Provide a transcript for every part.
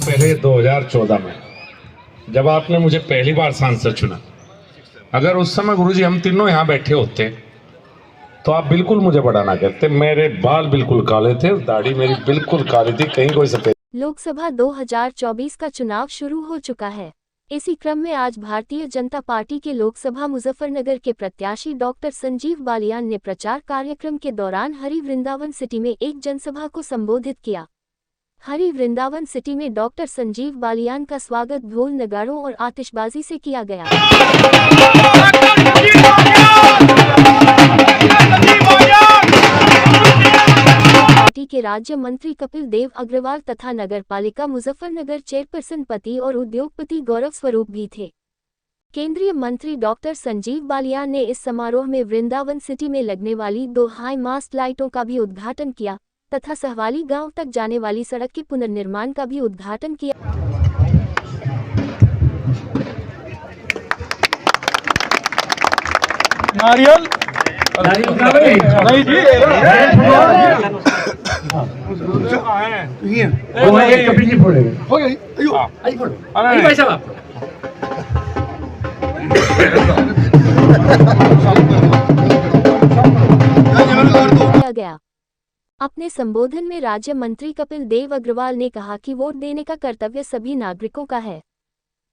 पहले 2014 में जब आपने मुझे पहली बार सांसद चुना, अगर उस समय गुरुजी हम तीनों यहाँ बैठे होते तो आप बिल्कुल मुझे बड़ा ना कहते। मेरे बाल बिल्कुल काले थे, दाढ़ी मेरी बिल्कुल काली थी, कहीं कोई सफेद। लोकसभा 2024 का चुनाव शुरू हो चुका है। इसी क्रम में आज भारतीय जनता पार्टी के लोकसभा मुजफ्फरनगर के प्रत्याशी डॉक्टर संजीव बालियान ने प्रचार कार्यक्रम के दौरान हरि वृंदावन सिटी में एक जनसभा को संबोधित किया। हरि वृंदावन सिटी में डॉक्टर संजीव बालियान का स्वागत ढोल नगाड़ों और आतिशबाजी से किया गया। पार्टी के राज्य मंत्री कपिल देव अग्रवाल तथा नगरपालिका मुजफ्फरनगर चेयरपर्सन पति और उद्योगपति गौरव स्वरूप भी थे। केंद्रीय मंत्री डॉक्टर संजीव बालियान ने इस समारोह में वृंदावन सिटी में लगने वाली 2 हाई मास्ट लाइटों का भी उद्घाटन किया तथा सहवाली गांव तक जाने वाली सड़क के पुनर्निर्माण का भी उद्घाटन किया। नारियल नहीं जी, कपिल जी फोड़ेंगे। हो गई। अरे भाई साहब किया गया। अपने संबोधन में राज्य मंत्री कपिल देव अग्रवाल ने कहा कि वोट देने का कर्तव्य सभी नागरिकों का है,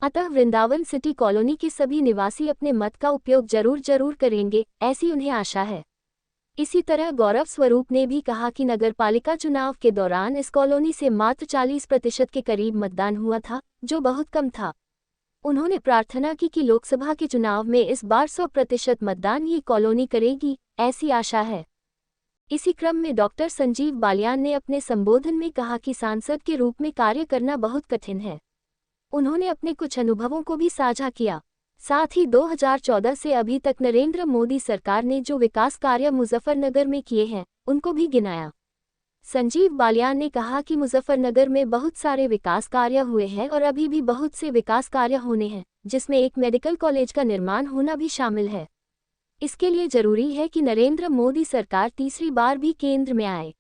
अतः वृंदावन सिटी कॉलोनी के सभी निवासी अपने मत का उपयोग जरूर करेंगे, ऐसी उन्हें आशा है। इसी तरह गौरव स्वरूप ने भी कहा कि नगरपालिका चुनाव के दौरान इस कॉलोनी से मात्र 40% के करीब मतदान हुआ था, जो बहुत कम था। उन्होंने प्रार्थना की कि लोकसभा के चुनाव में इस बार 100% मतदान ये कॉलोनी करेगी, ऐसी आशा है। इसी क्रम में डॉक्टर संजीव बालियान ने अपने संबोधन में कहा कि सांसद के रूप में कार्य करना बहुत कठिन है। उन्होंने अपने कुछ अनुभवों को भी साझा किया। साथ ही 2014 से अभी तक नरेंद्र मोदी सरकार ने जो विकास कार्य मुजफ्फरनगर में किए हैं, उनको भी गिनाया। संजीव बालियान ने कहा कि मुजफ्फरनगर में बहुत सारे विकास कार्य हुए हैं और अभी भी बहुत से विकास कार्य होने हैं, जिसमें एक मेडिकल कॉलेज का निर्माण होना भी शामिल है। इसके लिए जरूरी है कि नरेंद्र मोदी सरकार तीसरी बार भी केंद्र में आए।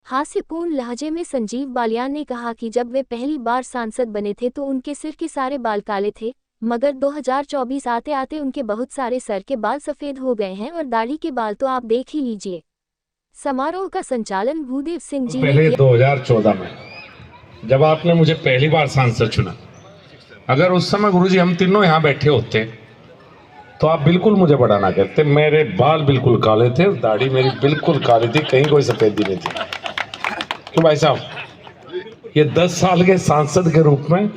हास्यपूर्ण लहजे में संजीव बालियान ने कहा कि जब वे पहली बार सांसद बने थे तो उनके सिर के सारे बाल काले थे, मगर 2024 आते आते उनके बहुत सारे सर के बाल सफेद हो गए हैं और दाढ़ी के बाल तो आप देख ही लीजिए। समारोह का संचालन भूदेव सिंह जी ने पहले 2014 में जब आपने मुझे पहली बार सांसद चुना, अगर उस समय गुरुजी हम तीनों यहाँ बैठे होते तो आप बिल्कुल मुझे बड़ा ना कहते। मेरे बाल बिल्कुल काले थे, दाढ़ी मेरी बिल्कुल काली थी, कहीं कोई सफेदी नहीं थी। क्यों भाई साहब, ये 10 साल के सांसद के रूप में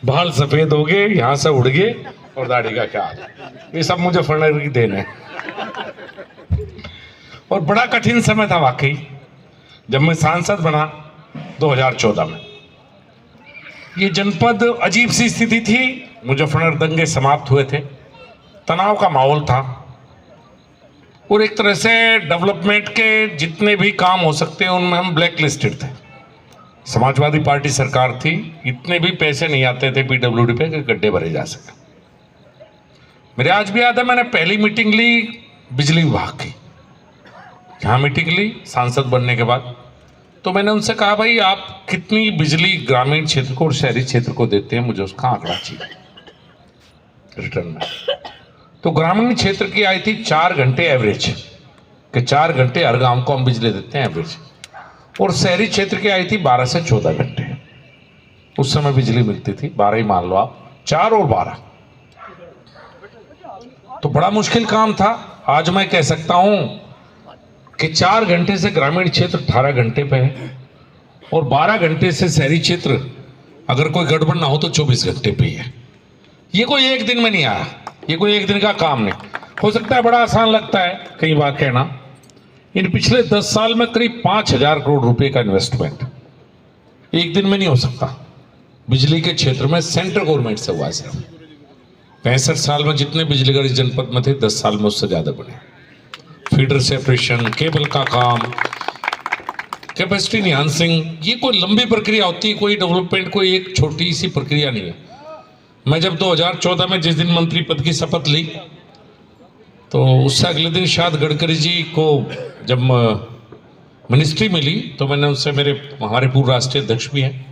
बाल सफेद हो गए, यहाँ से उड़ गए, और दाढ़ी का क्या हाल है, ये सब मुझे फर्नर की देन है। और बड़ा कठिन समय था वाकई जब मैं सांसद बना 2014 में। ये जनपद अजीब सी स्थिति थी, मुजफ्फरनगर दंगे समाप्त हुए थे, तनाव का माहौल था, और एक तरह से डेवलपमेंट के जितने भी काम हो सकते हैं उनमें हम ब्लैक लिस्टेड थे। समाजवादी पार्टी सरकार थी, इतने भी पैसे नहीं आते थे पीडब्ल्यूडी पे कि गड्ढे भरे जा सके। मेरे आज भी याद है, मैंने पहली मीटिंग ली बिजली विभाग की, यहाँ मीटिंग ली सांसद बनने के बाद। तो मैंने उनसे कहा, भाई आप कितनी बिजली ग्रामीण क्षेत्र को और शहरी क्षेत्र को देते हैं, मुझे उसका आंकड़ा चाहिए रिटर्न में। तो ग्रामीण क्षेत्र की आई थी 4 घंटे एवरेज, कि 4 घंटे हर गांव को हम बिजली देते हैं एवरेज, और शहरी क्षेत्र की आई थी 12 से 14 घंटे। उस समय बिजली मिलती थी 12 ही मान लो आप, 4 और 12, तो बड़ा मुश्किल काम था। आज मैं कह सकता हूं कि 4 घंटे से ग्रामीण क्षेत्र 18 घंटे पे है, और 12 घंटे से शहरी क्षेत्र अगर कोई गड़बड़ ना हो तो 24 घंटे पे है। ये कोई एक दिन में नहीं आया, ये कोई एक दिन का काम नहीं। हो सकता है बड़ा आसान लगता है कई बार कहना, इन पिछले 10 साल में करीब 5,000 करोड़ रुपए का इन्वेस्टमेंट एक दिन में नहीं हो सकता। बिजली के क्षेत्र में सेंट्रल गवर्नमेंट से हुआ है सिर्फ। 65 साल में जितने बिजलीघर इस जनपद में थे, 10 साल में उससे ज्यादा बने। फीडर सेपरेशन, केबल का काम, कैपेसिटी इनहांसिंग, ये कोई लंबी प्रक्रिया होती है, कोई डेवलपमेंट कोई एक छोटी सी प्रक्रिया नहीं है। मैं जब 2014 में जिस दिन मंत्री पद की शपथ ली, तो उससे अगले दिन शायद गडकरी जी को जब मिनिस्ट्री मिली तो मैंने उनसे, हमारे पूर्व राष्ट्रीय अध्यक्ष भी हैं,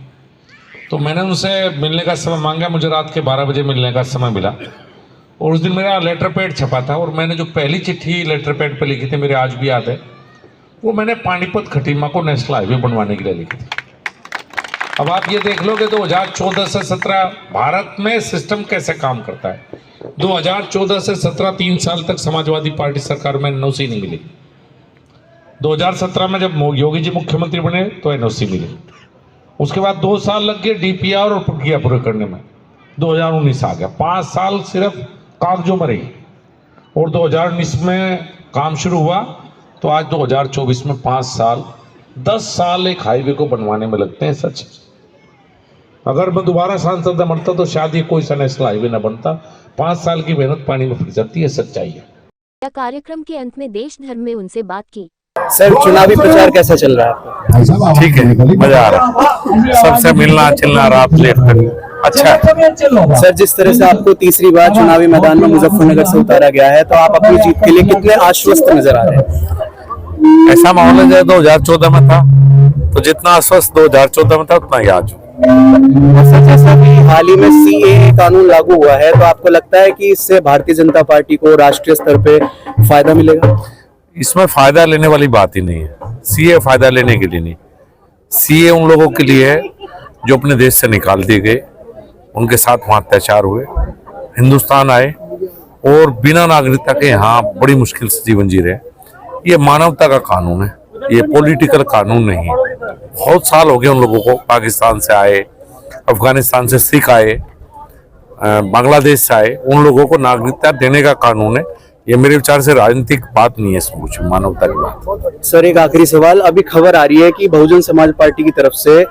तो मैंने उनसे मिलने का समय मांगा। मुझे रात के 12 बजे मिलने का समय मिला और उस दिन मेरा लेटर पैड छपा था और मैंने जो पहली चिट्ठी लेटर पैड पर लिखी थी, मेरे आज भी याद है, वो मैंने पानीपत खटीमा को नेशनल हाईवे बनवाने के लिए लिखी थी। अब आप ये देख लो कि 2014 से 17 भारत में सिस्टम कैसे काम करता है। 2014 से 17 3 साल तक समाजवादी पार्टी सरकार में एनओसी नहीं मिली। 2017 में जब योगी जी मुख्यमंत्री बने तो एनओसी मिली। उसके बाद 2 साल लग गए डीपीआर और प्रक्रिया पूरे करने में, 2019 आ गया। 5 साल सिर्फ कागजों में रही और 2019 में काम शुरू हुआ तो आज 2024 में 5 साल, 10 साल एक हाईवे को बनवाने में लगते हैं। सच, अगर मैं दोबारा सांसद न बनता तो शायद ये कोई सा नेशनल हाईवे न बनता। 5 साल की मेहनत पानी में फिर जाती है, सच्चाई है। कार्यक्रम के अंत में देश धर्म में उनसे बात की। सर, चुनावी प्रचार कैसा चल रहा है आपका? ठीक है, मजा आ रहा है, सबसे मिलना चिलना रात लेट कर अच्छा है। सर, जिस तरह से आपको तीसरी बार चुनावी मैदान में मुजफ्फरनगर से उतारा गया है, तो आप अपनी जीत के लिए कितने आश्वस्त नजर आ रहे हैं? ऐसा माहौल है जैसे 2014 में था, तो जितना आश्वस्त 2014 में था उतना ही आज। सर, जैसा कि हाल ही में सीएए कानून लागू हुआ है, तो आपको लगता है कि इससे भारतीय जनता पार्टी को राष्ट्रीय स्तर पे फायदा मिलेगा? इसमें फायदा लेने वाली बात ही नहीं है। सीए फायदा लेने के लिए नहीं, सीए उन लोगों के लिए है जो अपने देश से निकाल दिए गए, उनके साथ वहाँ अत्याचार हुए, हिंदुस्तान आए और बिना नागरिकता के यहाँ बड़ी मुश्किल से जीवन जी रहे। ये मानवता का कानून है, ये पॉलिटिकल कानून नहीं है। बहुत साल हो गए उन लोगों को, पाकिस्तान से आए, अफगानिस्तान से सिख आए, बांग्लादेश से आए, उन लोगों को नागरिकता देने का कानून है। ये मेरे विचार से राजनीतिक बात नहीं है, कुछ मानवता की बात। सर, एक आखिरी सवाल, अभी खबर आ रही है कि बहुजन समाज पार्टी की तरफ से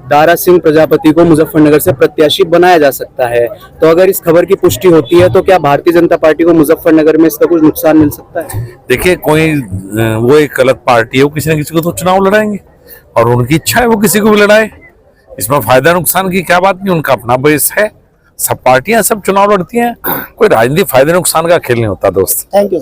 दारा सिंह प्रजापति को मुजफ्फरनगर से प्रत्याशी बनाया जा सकता है, तो अगर इस खबर की पुष्टि होती है तो क्या भारतीय जनता पार्टी को मुजफ्फरनगर में इसका कुछ नुकसान मिल सकता है? देखिए, कोई वो एक अलग पार्टी है, वो किसी न किसी को तो चुनाव लड़ाएंगे और उनकी इच्छा है वो किसी को भी लड़ाए। इसमें फायदा नुकसान की क्या बात नहीं, उनका अपना बेस है। सब पार्टियां सब चुनाव लड़ती हैं, कोई राजनीतिक फायदे नुकसान का खेल नहीं होता दोस्त। Thank you.